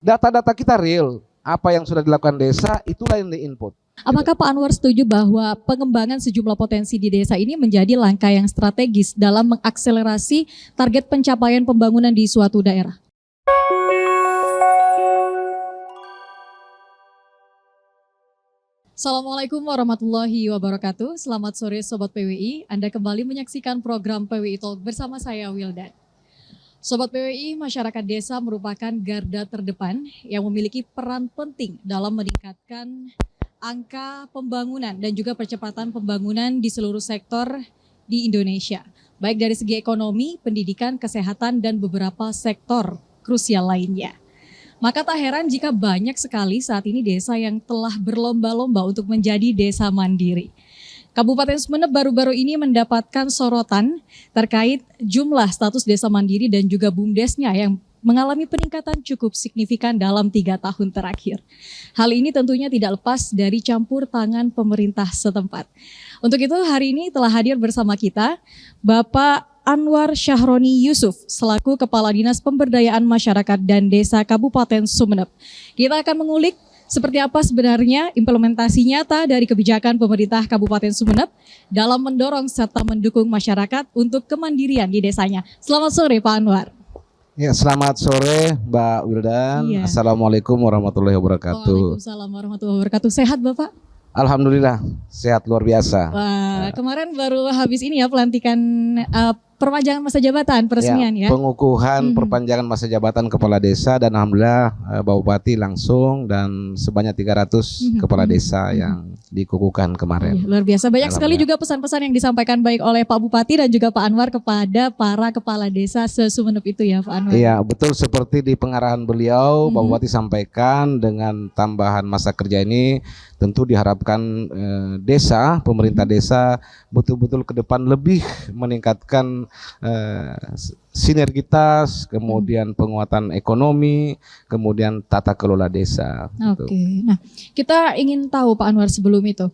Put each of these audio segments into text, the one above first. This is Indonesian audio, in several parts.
Data-data kita real, apa yang sudah dilakukan desa itulah yang di-input. Apakah Pak Anwar setuju bahwa pengembangan sejumlah potensi di desa ini menjadi langkah yang strategis dalam mengakselerasi target pencapaian pembangunan di suatu daerah? Assalamualaikum warahmatullahi wabarakatuh. Selamat sore Sobat PWI. Anda kembali menyaksikan program PWI Talk bersama saya Wildan. Sobat PWI, masyarakat desa merupakan garda terdepan yang memiliki peran penting dalam meningkatkan angka pembangunan dan juga percepatan pembangunan di seluruh sektor di Indonesia. Baik dari segi ekonomi, pendidikan, kesehatan, dan beberapa sektor krusial lainnya. Maka tak heran jika banyak sekali saat ini desa yang telah berlomba-lomba untuk menjadi desa mandiri. Kabupaten Sumeneb baru-baru ini mendapatkan sorotan terkait jumlah status desa mandiri dan juga BUMDesnya yang mengalami peningkatan cukup signifikan dalam 3 tahun terakhir. Hal ini tentunya tidak lepas dari campur tangan pemerintah setempat. Untuk itu hari ini telah hadir bersama kita Bapak Anwar Syahroni Yusuf selaku Kepala Dinas Pemberdayaan Masyarakat dan Desa Kabupaten Sumeneb. Kita akan mengulik seperti apa sebenarnya implementasi nyata dari kebijakan pemerintah Kabupaten Sumeneb dalam mendorong serta mendukung masyarakat untuk kemandirian di desanya. Selamat sore Pak Anwar. Ya, selamat sore Mbak Wildan. Iya. Assalamualaikum warahmatullahi wabarakatuh. Waalaikumsalam warahmatullahi wabarakatuh. Sehat Bapak? Alhamdulillah, sehat luar biasa. Wah, kemarin baru habis ini ya pelantikan perpanjangan masa jabatan peresmian ya. Pengukuhan perpanjangan masa jabatan kepala desa dan alhamdulillah Bapak Bupati langsung dan sebanyak 300 kepala desa yang dikukuhkan kemarin. Iya, luar biasa. Banyak sekali juga pesan-pesan yang disampaikan baik oleh Pak Bupati dan juga Pak Anwar kepada para kepala desa se-Sumeneb itu ya Pak Anwar. Iya, betul seperti di pengarahan beliau Pak Bupati sampaikan dengan tambahan masa kerja ini tentu diharapkan desa, pemerintah desa betul-betul ke depan lebih meningkatkan sinergitas, kemudian penguatan ekonomi, kemudian tata kelola desa. Oke, nah kita ingin tahu Pak Anwar sebelum itu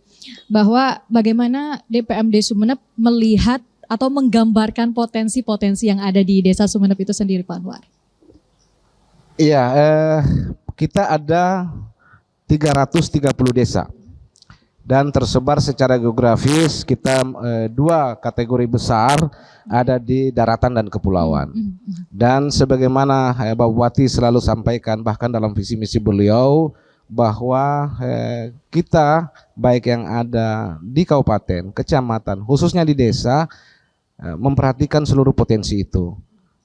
bahwa bagaimana DPMD Sumeneb melihat atau menggambarkan potensi-potensi yang ada di desa Sumeneb itu sendiri Pak Anwar. Iya, kita ada 330 desa dan tersebar secara geografis. Kita dua kategori besar ada di daratan dan kepulauan. Dan sebagaimana Bapak Bupati selalu sampaikan bahkan dalam visi misi beliau bahwa kita baik yang ada di kabupaten, kecamatan, khususnya di desa memperhatikan seluruh potensi itu.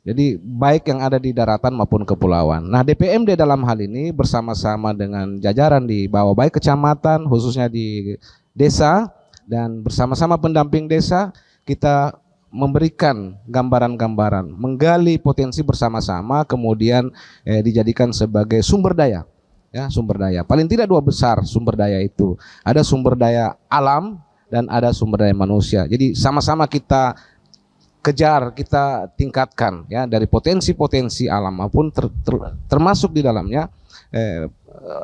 Jadi baik yang ada di daratan maupun kepulauan. Nah, DPMD dalam hal ini bersama-sama dengan jajaran di bawah baik kecamatan khususnya di desa dan bersama-sama pendamping desa kita memberikan gambaran-gambaran, menggali potensi bersama-sama kemudian dijadikan sebagai sumber daya. Ya, sumber daya. Paling tidak dua besar sumber daya itu. Ada sumber daya alam dan ada sumber daya manusia. Jadi sama-sama kita kejar, kita tingkatkan ya dari potensi-potensi alam maupun termasuk di dalamnya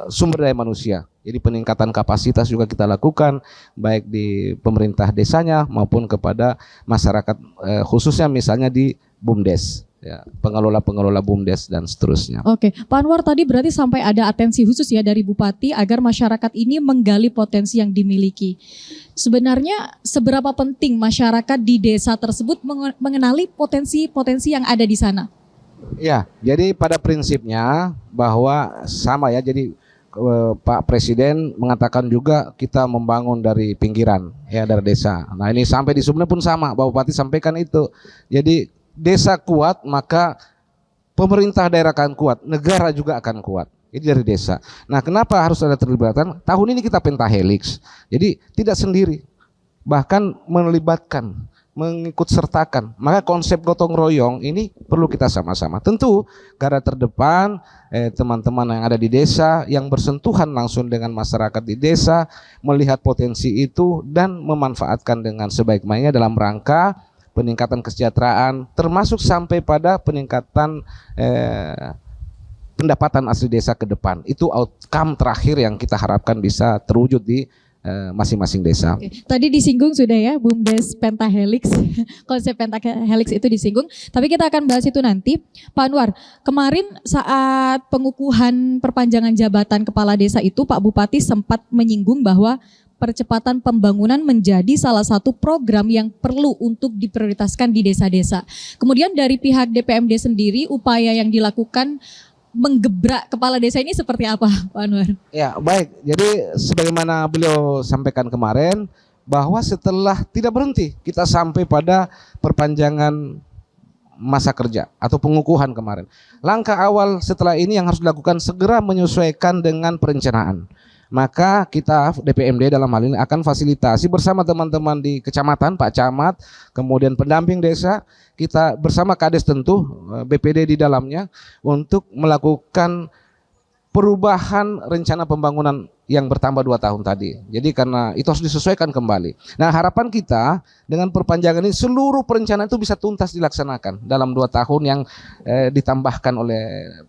sumber daya manusia. Jadi peningkatan kapasitas juga kita lakukan baik di pemerintah desanya maupun kepada masyarakat khususnya misalnya di BUMDes. Ya, pengelola-pengelola BUMDes dan seterusnya. Oke, Pak Anwar tadi berarti sampai ada atensi khusus ya dari Bupati agar masyarakat ini menggali potensi yang dimiliki. Sebenarnya seberapa penting masyarakat di desa tersebut mengenali potensi-potensi yang ada di sana? Ya, jadi pada prinsipnya bahwa sama ya, jadi Pak Presiden mengatakan juga kita membangun dari pinggiran ya, dari desa. Nah ini sampai di Sumeneb pun sama, Bapak Bupati sampaikan itu. Jadi desa kuat maka pemerintah daerah akan kuat, negara juga akan kuat. Ini dari desa. Nah, kenapa harus ada terlibatan? Tahun ini kita pentahelix. Jadi tidak sendiri. Bahkan melibatkan, mengikut sertakan. Maka konsep gotong royong ini perlu kita sama-sama. Tentu garda terdepan teman-teman yang ada di desa yang bersentuhan langsung dengan masyarakat di desa melihat potensi itu dan memanfaatkan dengan sebaik-baiknya dalam rangka peningkatan kesejahteraan, termasuk sampai pada peningkatan pendapatan asli desa ke depan. Itu outcome terakhir yang kita harapkan bisa terwujud di masing-masing desa. Oke. Tadi disinggung sudah ya BUMDes Pentahelix, konsep Pentahelix itu disinggung. Tapi kita akan bahas itu nanti. Pak Anwar, kemarin saat pengukuhan perpanjangan jabatan kepala desa itu Pak Bupati sempat menyinggung bahwa percepatan pembangunan menjadi salah satu program yang perlu untuk diprioritaskan di desa-desa. Kemudian dari pihak DPMD sendiri, upaya yang dilakukan menggebrak kepala desa ini seperti apa, Pak Anwar? Ya, baik. Jadi sebagaimana beliau sampaikan kemarin, bahwa setelah tidak berhenti, kita sampai pada perpanjangan masa kerja atau pengukuhan kemarin. Langkah awal setelah ini yang harus dilakukan segera menyesuaikan dengan perencanaan. Maka kita DPMD dalam hal ini akan fasilitasi bersama teman-teman di kecamatan, Pak Camat, kemudian pendamping desa, kita bersama Kades tentu, BPD di dalamnya, untuk melakukan perubahan rencana pembangunan yang bertambah 2 tahun tadi. Jadi karena itu harus disesuaikan kembali. Nah, harapan kita dengan perpanjangan ini seluruh perencanaan itu bisa tuntas dilaksanakan dalam 2 tahun yang ditambahkan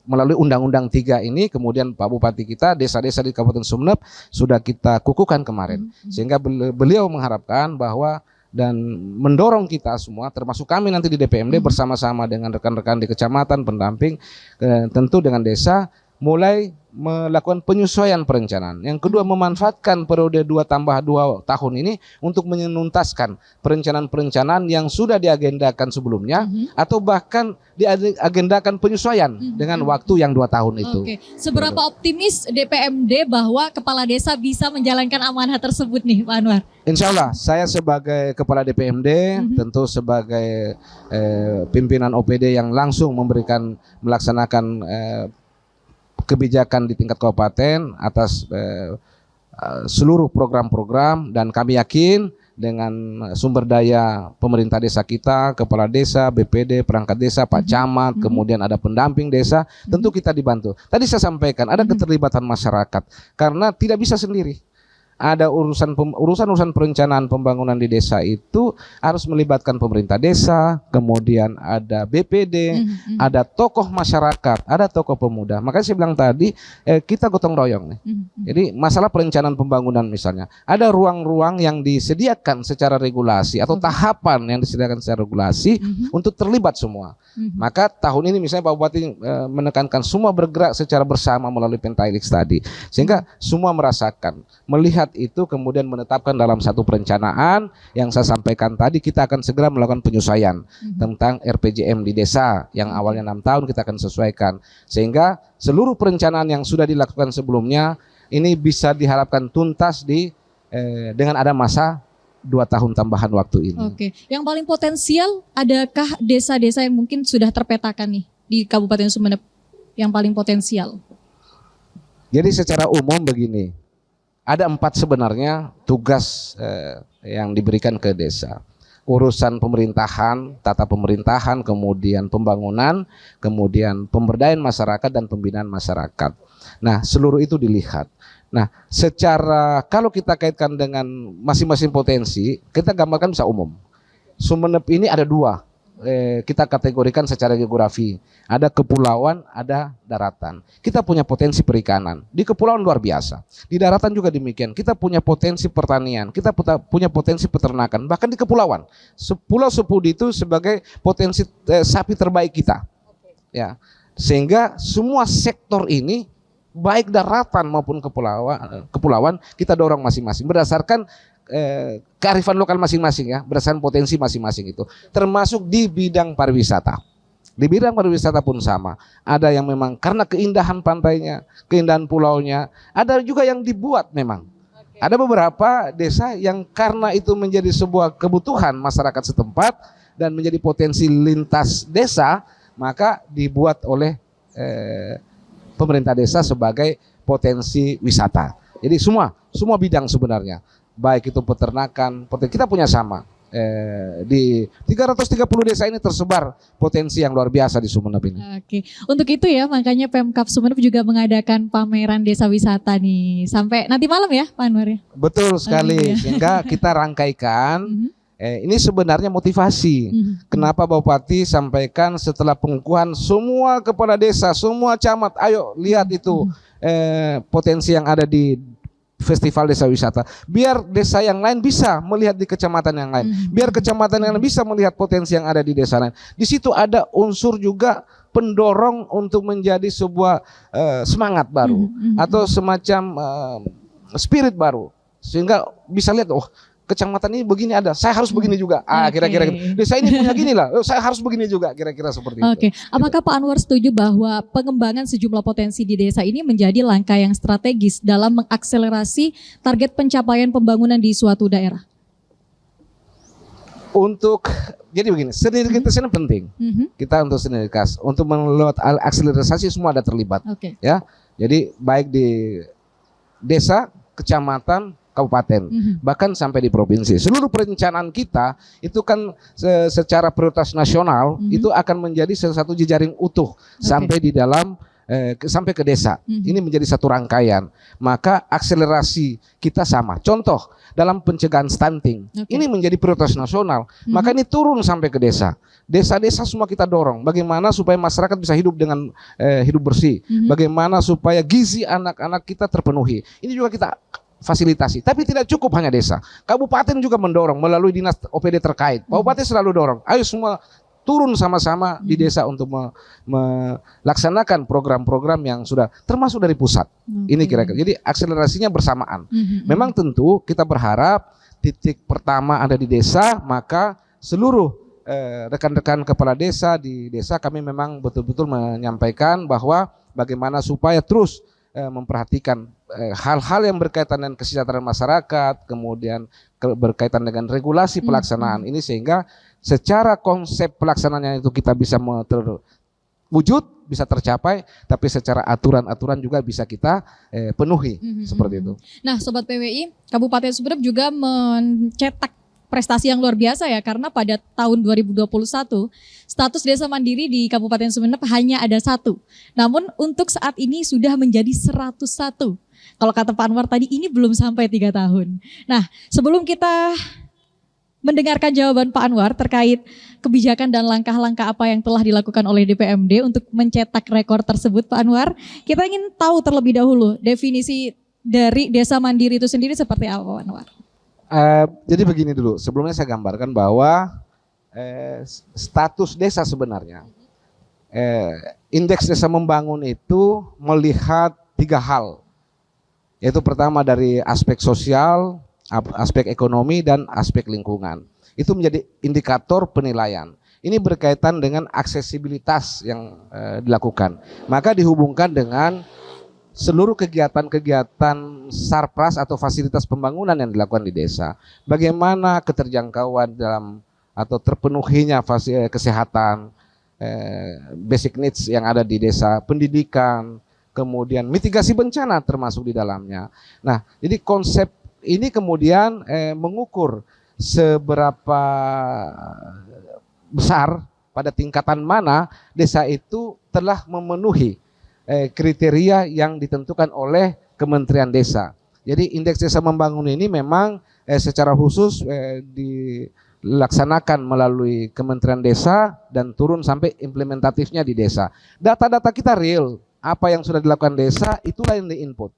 melalui Undang-Undang 3 ini. Kemudian Pak Bupati kita, desa-desa di Kabupaten Sumeneb sudah kita kukuhkan kemarin. Sehingga beliau mengharapkan bahwa dan mendorong kita semua, termasuk kami nanti di DPMD bersama-sama dengan rekan-rekan di kecamatan, pendamping, tentu dengan desa, mulai melakukan penyesuaian perencanaan. Yang kedua, memanfaatkan periode 2+2 tahun ini untuk menuntaskan perencanaan-perencanaan yang sudah diagendakan sebelumnya atau bahkan diagendakan penyesuaian dengan waktu yang 2 tahun itu. Oke. Seberapa optimis DPMD bahwa kepala desa bisa menjalankan amanah tersebut nih, Pak Anwar? Insya Allah, saya sebagai Kepala DPMD, tentu sebagai pimpinan OPD yang langsung melaksanakan kebijakan di tingkat kabupaten atas seluruh program-program, dan kami yakin dengan sumber daya pemerintah desa kita, kepala desa, BPD, perangkat desa, Pak Camat, kemudian ada pendamping desa, tentu kita dibantu. Tadi saya sampaikan ada keterlibatan masyarakat karena tidak bisa sendiri. Ada urusan perencanaan pembangunan di desa itu harus melibatkan pemerintah desa, kemudian ada BPD, ada tokoh masyarakat, ada tokoh pemuda. Makanya saya bilang tadi kita gotong royong nih. Jadi masalah perencanaan pembangunan misalnya, ada ruang-ruang yang disediakan secara regulasi atau tahapan yang disediakan secara regulasi untuk terlibat semua. Maka tahun ini misalnya Pak Bupati menekankan semua bergerak secara bersama melalui Pentahelix tadi, sehingga semua merasakan, melihat itu, kemudian menetapkan dalam satu perencanaan yang saya sampaikan tadi. Kita akan segera melakukan penyesuaian tentang RPJM di desa yang awalnya 6 tahun kita akan sesuaikan, sehingga seluruh perencanaan yang sudah dilakukan sebelumnya ini bisa diharapkan tuntas dengan ada masa 2 tahun tambahan waktu ini. Oke, yang paling potensial adakah desa-desa yang mungkin sudah terpetakan nih di Kabupaten Sumeneb yang paling potensial? Jadi secara umum begini, ada 4 sebenarnya tugas yang diberikan ke desa. Urusan pemerintahan, tata pemerintahan, kemudian pembangunan, kemudian pemberdayaan masyarakat dan pembinaan masyarakat. Nah, seluruh itu dilihat. Nah, secara kalau kita kaitkan dengan masing-masing potensi, kita gambarkan bisa umum. Sumeneb ini ada 2. Kita kategorikan secara geografi. Ada kepulauan, ada daratan. Kita punya potensi perikanan. Di kepulauan luar biasa. Di daratan juga demikian. Kita punya potensi pertanian. Kita punya potensi peternakan. Bahkan di kepulauan. Pulau Sepudi itu sebagai potensi sapi terbaik kita. Ya. Sehingga semua sektor ini, baik daratan maupun kepulauan, kita dorong masing-masing berdasarkan kearifan lokal masing-masing, ya, berdasarkan potensi masing-masing itu, termasuk di bidang pariwisata. Di bidang pariwisata pun sama. Ada yang memang karena keindahan pantainya, keindahan pulaunya, ada juga yang dibuat memang. Ada beberapa desa yang karena itu menjadi sebuah kebutuhan masyarakat setempat dan menjadi potensi lintas desa, maka dibuat oleh pemerintah desa sebagai potensi wisata. Jadi semua bidang sebenarnya. Baik itu peternakan, kita punya sama. Di 330 desa ini tersebar potensi yang luar biasa di Sumeneb ini. Oke, untuk itu ya makanya Pemkab Sumeneb juga mengadakan pameran desa wisata nih sampai nanti malam ya Pak Anwar ya. Betul sekali, sehingga kita rangkaikan. Ini sebenarnya motivasi. Kenapa Bapak Bupati sampaikan setelah pengukuhan semua kepala desa, semua camat, ayo lihat itu potensi yang ada di festival desa wisata, biar desa yang lain bisa melihat di kecamatan yang lain, biar kecamatan yang lain bisa melihat potensi yang ada di desa lain. Di situ ada unsur juga pendorong untuk menjadi sebuah semangat baru atau semacam spirit baru, sehingga bisa lihat, oh kecamatan ini begini ada, saya harus begini juga. Kira-kira desa ini punya gini lah, saya harus begini juga, kira-kira seperti itu. Apakah Pak Anwar setuju bahwa pengembangan sejumlah potensi di desa ini menjadi langkah yang strategis dalam mengakselerasi target pencapaian pembangunan di suatu daerah? Jadi begini, sinergitas ini penting. Kita untuk sinergitas, untuk melakukan akselerasi semua ada terlibat. Ya, jadi baik di desa, kecamatan, kabupaten, bahkan sampai di provinsi. Seluruh perencanaan kita itu kan secara prioritas nasional itu akan menjadi salah satu jejaring utuh sampai di dalam sampai ke desa. Ini menjadi satu rangkaian. Maka akselerasi kita sama. Contoh dalam pencegahan stunting, ini menjadi prioritas nasional. Maka ini turun sampai ke desa. Desa-desa semua kita dorong. Bagaimana supaya masyarakat bisa hidup dengan hidup bersih. Bagaimana supaya gizi anak-anak kita terpenuhi. Ini juga kita fasilitasi, tapi tidak cukup hanya desa. Kabupaten juga mendorong melalui dinas OPD terkait. Kabupaten selalu dorong. Ayo semua turun sama-sama di desa untuk melaksanakan program-program yang sudah termasuk dari pusat. Ini kira-kira. Jadi akselerasinya bersamaan. Memang tentu kita berharap titik pertama ada di desa, maka seluruh rekan-rekan kepala desa di desa kami memang betul-betul menyampaikan bahwa bagaimana supaya terus memperhatikan hal-hal yang berkaitan dengan kesejahteraan masyarakat, kemudian berkaitan dengan regulasi pelaksanaan ini, sehingga secara konsep pelaksanaannya itu kita bisa terwujud, bisa tercapai, tapi secara aturan-aturan juga bisa kita penuhi seperti itu. Nah, Sobat PWI, Kabupaten Sumeneb juga mencetak prestasi yang luar biasa ya, karena pada tahun 2021 status desa mandiri di Kabupaten Sumeneb hanya ada 1. Namun untuk saat ini sudah menjadi 101. Kalau kata Pak Anwar tadi, ini belum sampai 3 tahun. Nah, sebelum kita mendengarkan jawaban Pak Anwar terkait kebijakan dan langkah-langkah apa yang telah dilakukan oleh DPMD untuk mencetak rekor tersebut, Pak Anwar, kita ingin tahu terlebih dahulu definisi dari desa mandiri itu sendiri seperti apa, Pak Anwar? Jadi begini dulu, sebelumnya saya gambarkan bahwa status desa sebenarnya, indeks desa membangun itu melihat 3 hal, yaitu pertama dari aspek sosial, aspek ekonomi, dan aspek lingkungan. Itu menjadi indikator penilaian. Ini berkaitan dengan aksesibilitas yang dilakukan, maka dihubungkan dengan seluruh kegiatan-kegiatan sarpras atau fasilitas pembangunan yang dilakukan di desa. Bagaimana keterjangkauan dalam atau terpenuhinya kesehatan, basic needs yang ada di desa, pendidikan, kemudian mitigasi bencana termasuk di dalamnya. Nah, jadi konsep ini kemudian mengukur seberapa besar, pada tingkatan mana desa itu telah memenuhi kriteria yang ditentukan oleh Kementerian Desa. Jadi indeks desa membangun ini memang secara khusus dilaksanakan melalui Kementerian Desa dan turun sampai implementatifnya di desa. Data-data kita real, apa yang sudah dilakukan desa itulah yang di-input.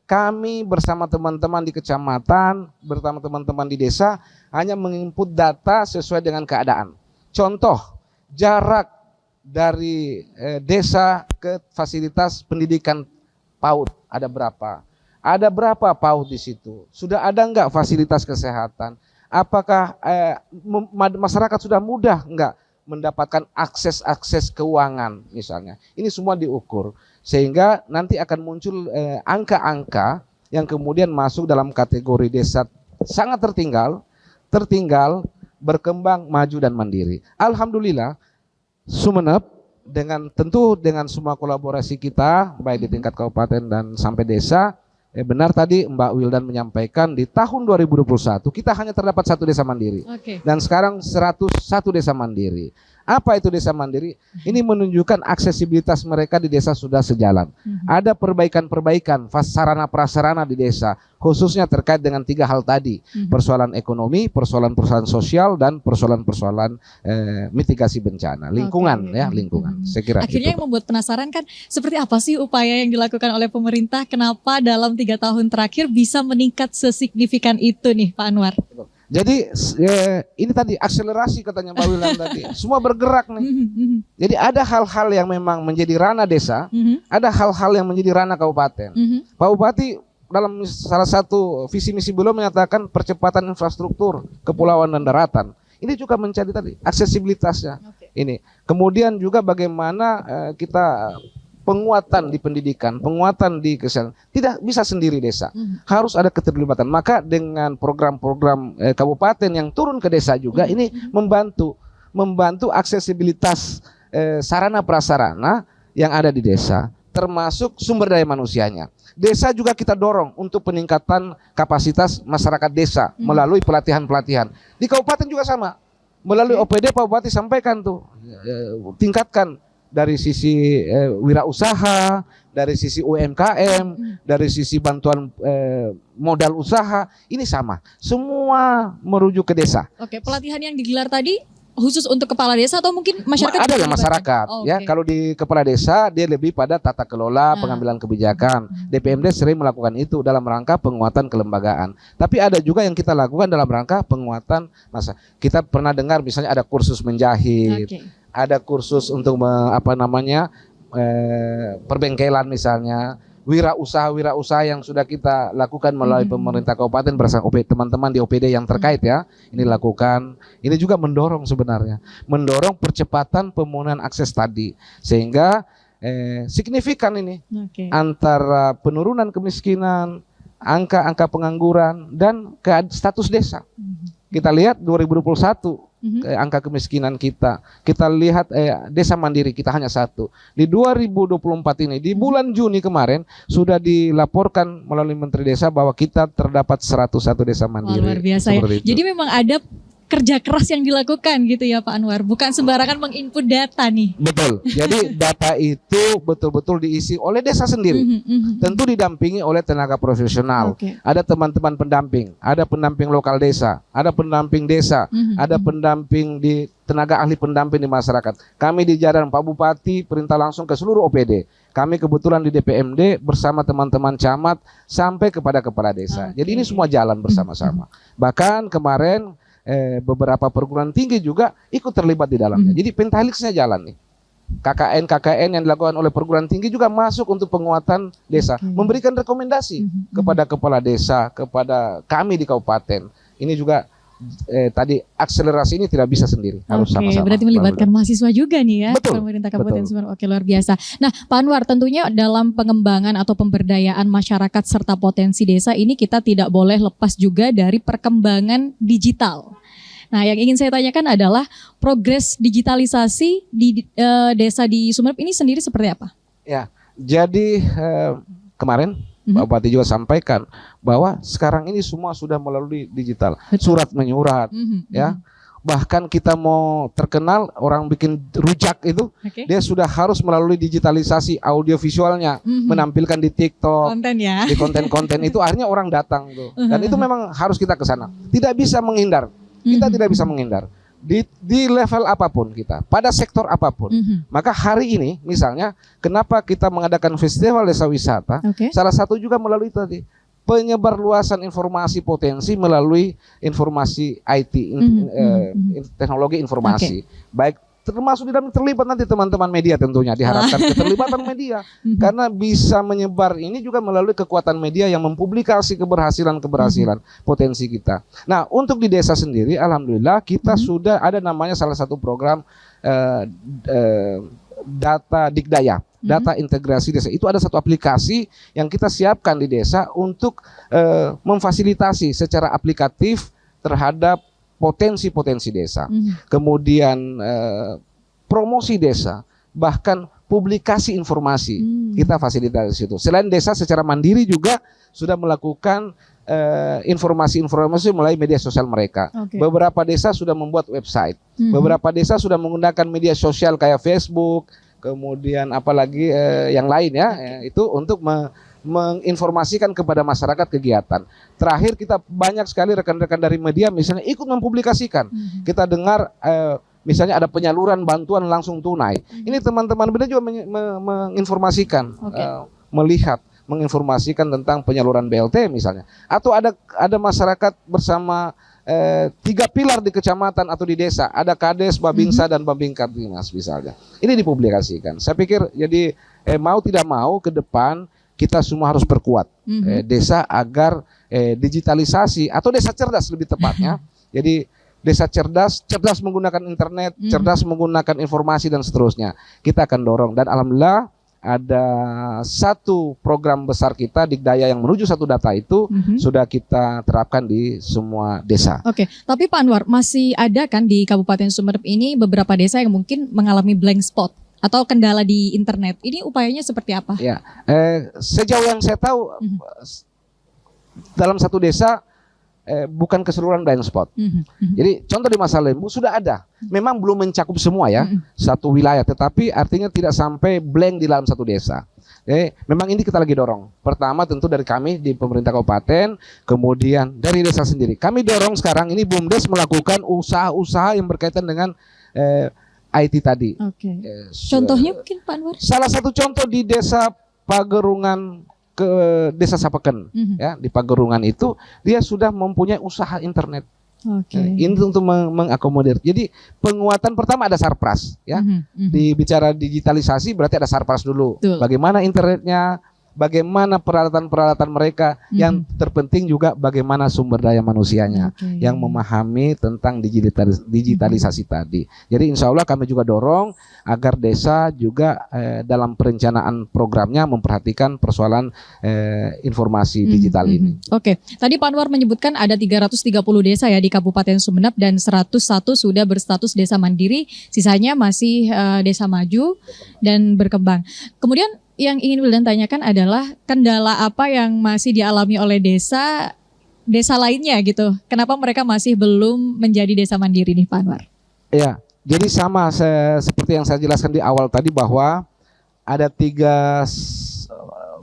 Kami bersama teman-teman di kecamatan, bersama teman-teman di desa hanya menginput data sesuai dengan keadaan. Contoh, jarak dari desa ke fasilitas pendidikan PAUD ada berapa? Ada berapa PAUD di situ? Sudah ada enggak fasilitas kesehatan? Apakah masyarakat sudah mudah enggak mendapatkan akses keuangan misalnya? Ini semua diukur sehingga nanti akan muncul angka-angka yang kemudian masuk dalam kategori desa sangat tertinggal, berkembang, maju dan mandiri. Alhamdulillah Sumeneb tentu dengan semua kolaborasi kita baik di tingkat kabupaten dan sampai desa, benar tadi Mbak Wildan menyampaikan di tahun 2021 kita hanya terdapat 1 desa mandiri. Dan sekarang 101 desa mandiri. Apa itu desa mandiri? Ini menunjukkan aksesibilitas mereka di desa sudah sejalan. Ada perbaikan-perbaikan sarana prasarana di desa, khususnya terkait dengan 3 hal tadi, persoalan ekonomi, persoalan-persoalan sosial, dan persoalan-persoalan mitigasi bencana, lingkungan lingkungan. Saya kira akhirnya itu. yang membuat penasaran kan seperti apa sih upaya yang dilakukan oleh pemerintah, kenapa dalam 3 tahun terakhir bisa meningkat sesignifikan itu nih Pak Anwar? Jadi ini tadi akselerasi katanya Mbak Wilan tadi. Semua bergerak nih. Jadi ada hal-hal yang memang menjadi ranah desa, ada hal-hal yang menjadi ranah kabupaten. Pak Bupati dalam salah satu visi misi beliau menyatakan percepatan infrastruktur kepulauan dan daratan. Ini juga mencari tadi aksesibilitasnya. Ini. Kemudian juga bagaimana kita penguatan di pendidikan, penguatan di kesehatan, tidak bisa sendiri desa, harus ada keterlibatan. Maka dengan program-program kabupaten yang turun ke desa juga ini membantu aksesibilitas sarana prasarana yang ada di desa, termasuk sumber daya manusianya. Desa juga kita dorong untuk peningkatan kapasitas masyarakat desa melalui pelatihan-pelatihan. Di kabupaten juga sama, melalui OPD Pak Bupati sampaikan tuh, tingkatkan dari sisi wirausaha, dari sisi UMKM, dari sisi bantuan modal usaha, ini sama. Semua merujuk ke desa. Oke, pelatihan yang digelar tadi khusus untuk kepala desa atau mungkin masyarakat? Ada yang masyarakat. Ya, kalau di kepala desa dia lebih pada tata kelola, pengambilan kebijakan. DPMD sering melakukan itu dalam rangka penguatan kelembagaan. Tapi ada juga yang kita lakukan dalam rangka penguatan masa. Kita pernah dengar misalnya ada kursus menjahit. Ada kursus untuk perbengkelan misalnya, wirausaha yang sudah kita lakukan melalui pemerintah kabupaten bersama teman-teman di OPD yang terkait ya, ini lakukan. Ini juga mendorong sebenarnya, mendorong percepatan pemenuhan akses tadi, sehingga signifikan ini antara penurunan kemiskinan, angka pengangguran dan status desa. Kita lihat 2021 angka kemiskinan kita lihat desa mandiri kita hanya 1. Di 2024 ini di bulan Juni kemarin sudah dilaporkan melalui Menteri Desa bahwa kita terdapat 101 desa mandiri. Luar biasa ya. Jadi memang ada kerja keras yang dilakukan gitu ya Pak Anwar, bukan sembarangan menginput data nih. Betul. Jadi data itu betul-betul diisi oleh desa sendiri. Tentu didampingi oleh tenaga profesional. Ada teman-teman pendamping, ada pendamping lokal desa, ada pendamping desa, ada pendamping di tenaga ahli pendamping di masyarakat. Kami di jajaran Pak Bupati perintah langsung ke seluruh OPD. Kami kebetulan di DPMD bersama teman-teman camat sampai kepada kepala desa. Jadi ini semua jalan bersama-sama. Bahkan kemarin beberapa perguruan tinggi juga ikut terlibat di dalamnya. Jadi pentaheliksnya jalan nih. KKN yang dilakukan oleh perguruan tinggi juga masuk untuk penguatan desa, memberikan rekomendasi kepada kepala desa, kepada kami di kabupaten. Ini juga tadi akselerasi ini tidak bisa sendiri, harus sama-sama. Berarti melibatkan mahasiswa juga nih ya, pemerintah Kabupaten Semarang. Oke, luar biasa. Nah, Pak Anwar, tentunya dalam pengembangan atau pemberdayaan masyarakat serta potensi desa ini kita tidak boleh lepas juga dari perkembangan digital. Nah, yang ingin saya tanyakan adalah progres digitalisasi di desa di Sumeneb ini sendiri seperti apa? Ya, jadi kemarin Pak Bupati juga sampaikan bahwa sekarang ini semua sudah melalui digital. Surat menyurat, ya. Bahkan kita mau terkenal, orang bikin rujak itu, dia sudah harus melalui digitalisasi audio visualnya, menampilkan di TikTok, di konten-konten itu, akhirnya orang datang tuh. Dan itu memang harus kita ke sana. Tidak bisa menghindar. Kita tidak bisa menghindar. Di level apapun kita, pada sektor apapun. Maka hari ini misalnya kenapa kita mengadakan festival desa wisata, salah satu juga melalui tadi penyebar luasan informasi potensi melalui informasi IT, teknologi informasi. Baik termasuk di dalam terlibat nanti teman-teman media, tentunya diharapkan keterlibatan media karena bisa menyebar ini juga melalui kekuatan media yang mempublikasi keberhasilan potensi kita. Nah, untuk di desa sendiri alhamdulillah kita sudah ada namanya salah satu program data Dikdaya, data integrasi desa. Itu ada satu aplikasi yang kita siapkan di desa untuk memfasilitasi secara aplikatif terhadap potensi-potensi desa, kemudian promosi desa, bahkan publikasi informasi kita fasilitasi situ. Selain desa secara mandiri juga sudah melakukan informasi-informasi melalui media sosial mereka. Beberapa desa sudah membuat website, beberapa desa sudah menggunakan media sosial kayak Facebook, kemudian apalagi yang lain ya, itu untuk menginformasikan kepada masyarakat kegiatan. Terakhir kita banyak sekali rekan-rekan dari media misalnya ikut mempublikasikan. Kita dengar misalnya ada penyaluran bantuan langsung tunai. Ini teman-teman media juga menginformasikan, melihat, menginformasikan tentang penyaluran BLT misalnya. Atau ada masyarakat bersama 3 pilar di kecamatan atau di desa, ada Kades, Babinsa dan Babinkamtibmas misalnya. Ini dipublikasikan. Saya pikir jadi mau tidak mau ke depan kita semua harus perkuat desa agar digitalisasi atau desa cerdas lebih tepatnya. Jadi desa cerdas menggunakan internet, cerdas menggunakan informasi dan seterusnya. Kita akan dorong dan alhamdulillah ada satu program besar kita Digdaya yang menuju satu data itu sudah kita terapkan di semua desa. Oke, tapi Pak Anwar, masih ada kan di Kabupaten Sumeneb ini beberapa desa yang mungkin mengalami blank spot atau kendala di internet. Ini upayanya seperti apa? Ya, sejauh yang saya tahu dalam satu desa bukan keseluruhan blind spot. Jadi contoh di Masa Lembu sudah ada. Memang belum mencakup semua ya satu wilayah, tetapi artinya tidak sampai blank di dalam satu desa. Memang ini kita lagi dorong. Pertama tentu dari kami di pemerintah kabupaten, kemudian dari desa sendiri. Kami dorong sekarang ini BUMDes melakukan usaha-usaha yang berkaitan dengan IT tadi. Contohnya mungkin Pak Anwar? Salah satu contoh di desa Pagerungan ke desa Sapeken, ya di Pagerungan itu dia sudah mempunyai usaha internet. Ini untuk mengakomodir. Jadi penguatan pertama ada Sarpras, ya. Dibicara digitalisasi berarti ada Sarpras dulu. Bagaimana internetnya, bagaimana peralatan-peralatan mereka, yang terpenting juga bagaimana sumber daya manusianya yang memahami tentang digitalisasi tadi. Jadi insya Allah kami juga dorong agar desa juga dalam perencanaan programnya memperhatikan persoalan informasi digital ini. Tadi Pak Anwar menyebutkan ada 330 desa ya di Kabupaten Sumeneb dan 101 sudah berstatus desa mandiri, sisanya masih desa maju dan berkembang. Kemudian yang ingin Wildan tanyakan adalah kendala apa yang masih dialami oleh desa lainnya gitu. Kenapa mereka masih belum menjadi desa mandiri nih Pak Anwar? Ya, jadi sama seperti yang saya jelaskan di awal tadi bahwa ada 3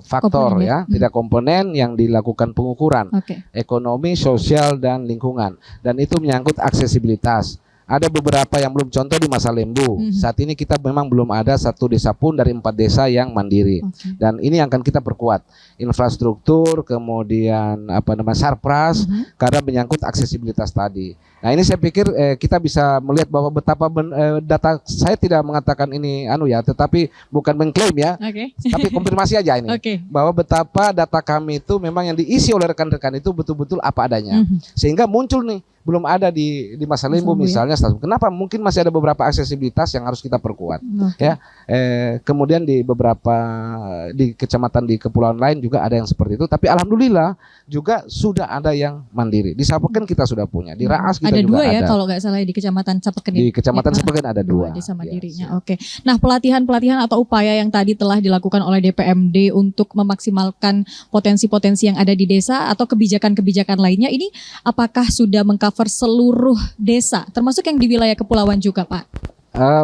faktor ya, 3 komponen yang dilakukan pengukuran. Ekonomi, sosial, dan lingkungan. Dan itu menyangkut aksesibilitas. Ada beberapa yang belum, contoh di Masa Lembu. Saat ini kita memang belum ada satu desa pun dari 4 desa yang mandiri. Dan ini yang akan kita perkuat. Infrastruktur, kemudian Sarpras, karena menyangkut aksesibilitas tadi. Nah ini saya pikir kita bisa melihat bahwa betapa data, saya tidak mengatakan ini tetapi bukan mengklaim ya, tapi konfirmasi aja ini. Bahwa betapa data kami itu memang yang diisi oleh rekan-rekan itu betul-betul apa adanya. Sehingga muncul nih, belum ada di Masa Lembu misalnya. Kenapa? Mungkin masih ada beberapa aksesibilitas yang harus kita perkuat. Ya, kemudian di beberapa di kecamatan di kepulauan lain juga ada yang seperti itu. Tapi alhamdulillah juga sudah ada yang mandiri. Di Sapeken kita sudah punya. Di Raas kita ada juga 2 ya ada. kalau nggak salah di Kecamatan Sapeken. Di Kecamatan Sapeken ada 2 desa mandirinya. Nah pelatihan atau upaya yang tadi telah dilakukan oleh DPMD untuk memaksimalkan potensi-potensi yang ada di desa atau kebijakan-kebijakan lainnya ini apakah sudah mengcover seluruh desa termasuk yang di wilayah kepulauan juga Pak?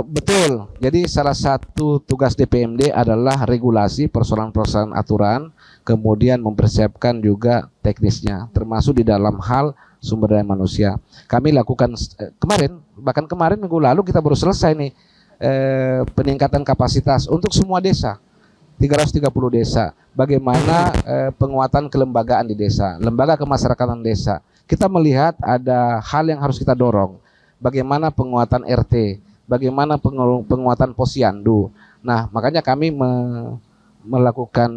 Betul. Jadi salah satu tugas DPMD adalah regulasi persoalan-persoalan aturan, kemudian mempersiapkan juga teknisnya, termasuk di dalam hal sumber daya manusia. Kami lakukan bahkan kemarin minggu lalu kita baru selesai nih peningkatan kapasitas untuk semua desa, 330 desa. Bagaimana penguatan kelembagaan di desa, lembaga kemasyarakatan desa. Kita melihat ada hal yang harus kita dorong. Bagaimana penguatan RT, bagaimana penguatan posyandu. Nah, makanya kami melakukan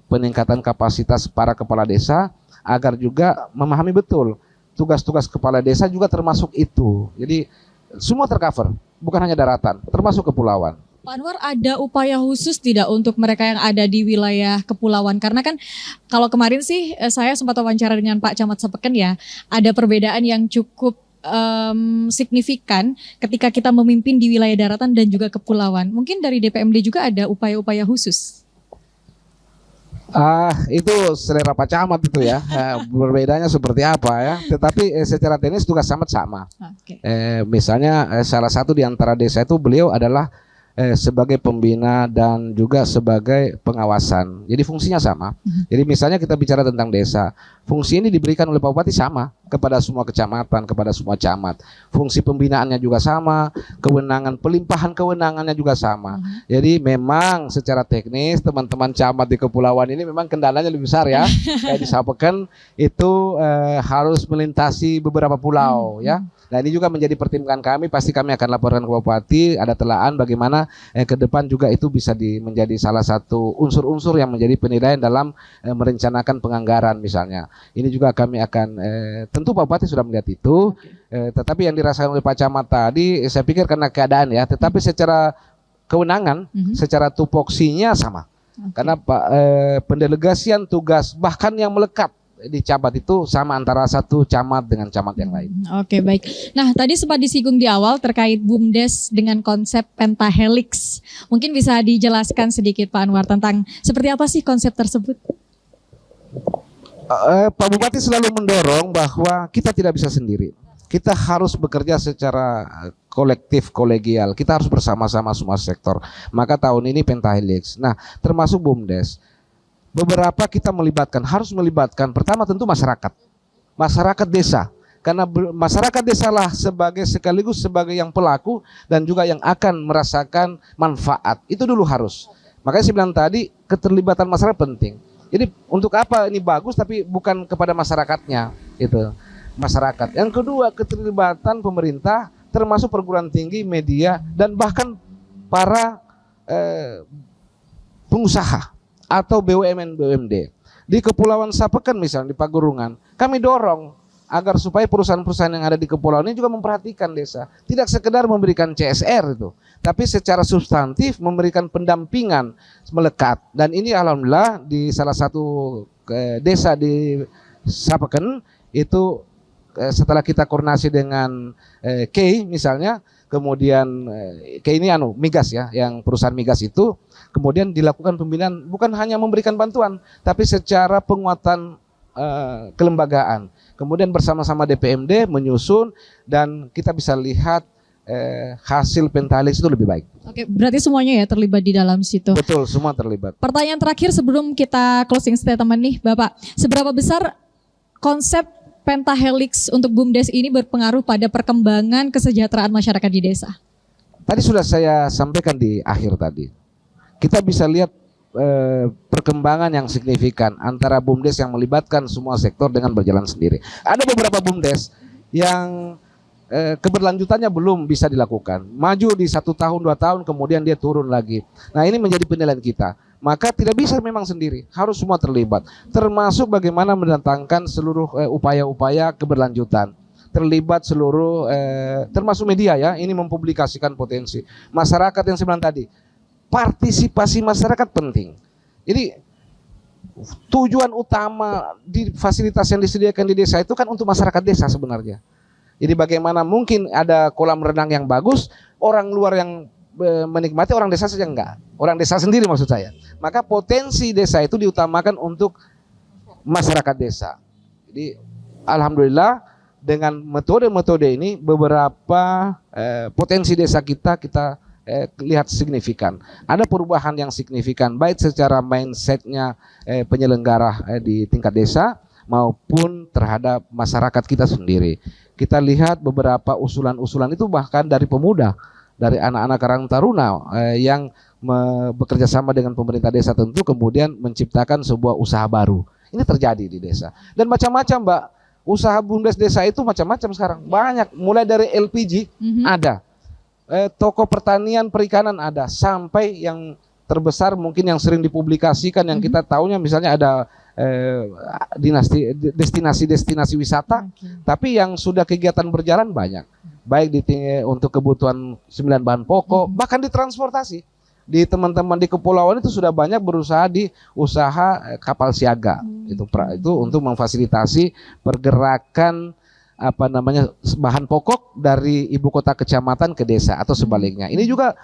peningkatan kapasitas para kepala desa agar juga memahami betul tugas-tugas kepala desa juga termasuk itu. Jadi semua tercover, bukan hanya daratan, termasuk kepulauan. Pak Anwar, ada upaya khusus tidak untuk mereka yang ada di wilayah kepulauan? Karena kan kalau kemarin sih saya sempat wawancara dengan Pak Camat Sapeken ya, ada perbedaan yang cukup signifikan ketika kita memimpin di wilayah daratan dan juga kepulauan. Mungkin dari DPMD juga ada upaya-upaya khusus? Itu selera Pak Camat itu ya, berbedanya seperti apa ya. Tetapi secara teknis tugas sama. Misalnya salah satu di antara desa itu beliau adalah sebagai pembina dan juga sebagai pengawasan. Jadi fungsinya sama. Jadi misalnya kita bicara tentang desa, fungsi ini diberikan oleh Pak Bupati sama kepada semua kecamatan, kepada semua camat. Fungsi pembinaannya juga sama, kewenangan pelimpahan kewenangannya juga sama. Jadi memang secara teknis teman-teman camat di kepulauan ini memang kendalanya lebih besar ya. Kayak di Sapeken itu harus melintasi beberapa pulau ya. Nah ini juga menjadi pertimbangan kami, pasti kami akan laporkan ke Bupati, ada telaan bagaimana ke depan juga itu bisa menjadi salah satu unsur-unsur yang menjadi penilaian dalam merencanakan penganggaran misalnya. Ini juga kami akan, tentu Pak Bupati sudah melihat itu, tetapi yang dirasakan oleh Pak Camat tadi, saya pikir karena keadaan ya, tetapi secara kewenangan, secara tupoksinya sama. Karena pendelegasian tugas bahkan yang melekat di camat itu sama antara satu camat dengan camat yang lain. Oke, baik. Nah, tadi sempat disinggung di awal terkait BUMDes dengan konsep pentahelix. Mungkin bisa dijelaskan sedikit Pak Anwar tentang seperti apa sih konsep tersebut? Pak Bupati selalu mendorong bahwa kita tidak bisa sendiri. Kita harus bekerja secara kolektif, kolegial. Kita harus bersama-sama semua sektor. Maka tahun ini pentahelix. Nah, termasuk BUMDes. Beberapa kita harus melibatkan pertama tentu masyarakat desa, karena masyarakat desa lah sekaligus sebagai yang pelaku dan juga yang akan merasakan manfaat, itu dulu harus. Makanya saya bilang tadi keterlibatan masyarakat penting. Jadi untuk apa ini bagus tapi bukan kepada masyarakatnya, itu masyarakat. Yang kedua keterlibatan pemerintah termasuk perguruan tinggi, media dan bahkan para pengusaha atau BUMN BUMD. Di Kepulauan Sapeken misalnya di Pagurungan, kami dorong agar supaya perusahaan-perusahaan yang ada di kepulauan ini juga memperhatikan desa. Tidak sekedar memberikan CSR itu, tapi secara substantif memberikan pendampingan melekat. Dan ini alhamdulillah di salah satu desa di Sapeken itu setelah kita koordinasi dengan Kei misalnya, kemudian Kei ini migas ya, yang perusahaan migas itu, kemudian dilakukan pembinaan bukan hanya memberikan bantuan, tapi secara penguatan kelembagaan. Kemudian bersama-sama DPMD menyusun dan kita bisa lihat hasil pentahelix itu lebih baik. Oke, berarti semuanya ya terlibat di dalam situ. Betul, semua terlibat. Pertanyaan terakhir sebelum kita closing statement nih, Bapak. Seberapa besar konsep pentahelix untuk BUMDes ini berpengaruh pada perkembangan kesejahteraan masyarakat di desa? Tadi sudah saya sampaikan di akhir tadi. Kita bisa lihat perkembangan yang signifikan antara BUMDes yang melibatkan semua sektor dengan berjalan sendiri. Ada beberapa BUMDes yang keberlanjutannya belum bisa dilakukan. Maju di 1 tahun, 2 tahun, kemudian dia turun lagi. Nah ini menjadi penilaian kita. Maka tidak bisa memang sendiri, harus semua terlibat. Termasuk bagaimana mendatangkan seluruh upaya-upaya keberlanjutan. Terlibat seluruh, termasuk media ya, ini mempublikasikan potensi. Masyarakat yang saya bilang tadi, partisipasi masyarakat penting. Jadi tujuan utama di fasilitas yang disediakan di desa itu kan untuk masyarakat desa sebenarnya. Jadi bagaimana mungkin ada kolam renang yang bagus, orang luar yang menikmati, orang desa saja enggak. Orang desa sendiri maksud saya. Maka potensi desa itu diutamakan untuk masyarakat desa. Jadi alhamdulillah dengan metode-metode ini beberapa potensi desa kita lihat signifikan. Ada perubahan yang signifikan baik secara mindsetnya penyelenggara di tingkat desa maupun terhadap masyarakat kita sendiri. Kita lihat beberapa usulan-usulan itu bahkan dari pemuda, dari anak-anak Karang Taruna yang bekerja sama dengan pemerintah desa tentu kemudian menciptakan sebuah usaha baru. Ini terjadi di desa. Dan macam-macam Mbak, usaha BUMDes desa itu macam-macam sekarang. Banyak, mulai dari LPG ada. Toko pertanian perikanan ada, sampai yang terbesar mungkin yang sering dipublikasikan yang kita tahunya misalnya ada destinasi wisata, tapi yang sudah kegiatan berjalan banyak, baik untuk kebutuhan 9 bahan pokok, bahkan di transportasi. Di teman-teman di kepulauan itu sudah banyak berusaha di usaha kapal siaga, itu untuk memfasilitasi pergerakan bahan pokok dari ibu kota kecamatan ke desa atau sebaliknya. Ini juga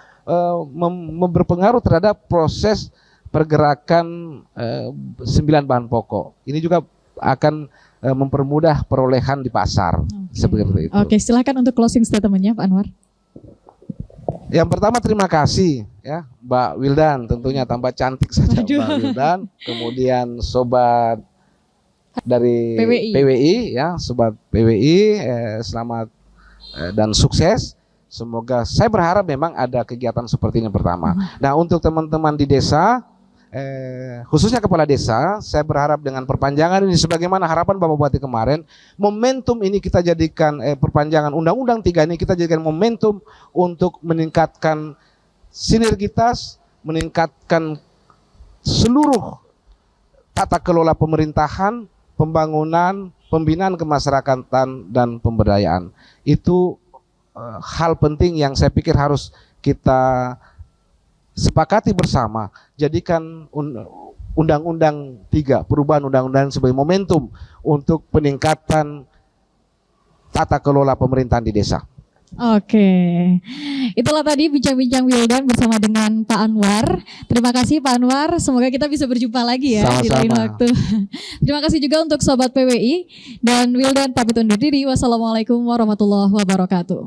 berpengaruh terhadap proses pergerakan 9 bahan pokok. Ini juga akan mempermudah perolehan di pasar. Seperti itu. Oke, silakan untuk closing statementnya Pak Anwar. Yang pertama terima kasih ya Mbak Wildan, tentunya tambah cantik saja Waduh. Mbak Wildan. Kemudian sobat dari PWI. PWI ya, sobat PWI, selamat dan sukses. Semoga, saya berharap memang ada kegiatan seperti ini pertama. Nah, untuk teman-teman di desa, khususnya kepala desa, saya berharap dengan perpanjangan ini sebagaimana harapan Bapak Bupati kemarin, momentum ini kita jadikan perpanjangan Undang-Undang 3 ini kita jadikan momentum untuk meningkatkan sinergitas, meningkatkan seluruh tata kelola pemerintahan, pembangunan, pembinaan kemasyarakatan dan pemberdayaan. Itu hal penting yang saya pikir harus kita sepakati bersama. Jadikan Undang-Undang 3, perubahan Undang-Undang sebagai momentum untuk peningkatan tata kelola pemerintahan di desa. Oke, itulah tadi bincang-bincang Wildan bersama dengan Pak Anwar. Terima kasih Pak Anwar, semoga kita bisa berjumpa lagi ya di lain Sama-sama. waktu. Terima kasih juga untuk Sobat PWI dan Wildan pamit undur diri. Wassalamualaikum warahmatullahi wabarakatuh.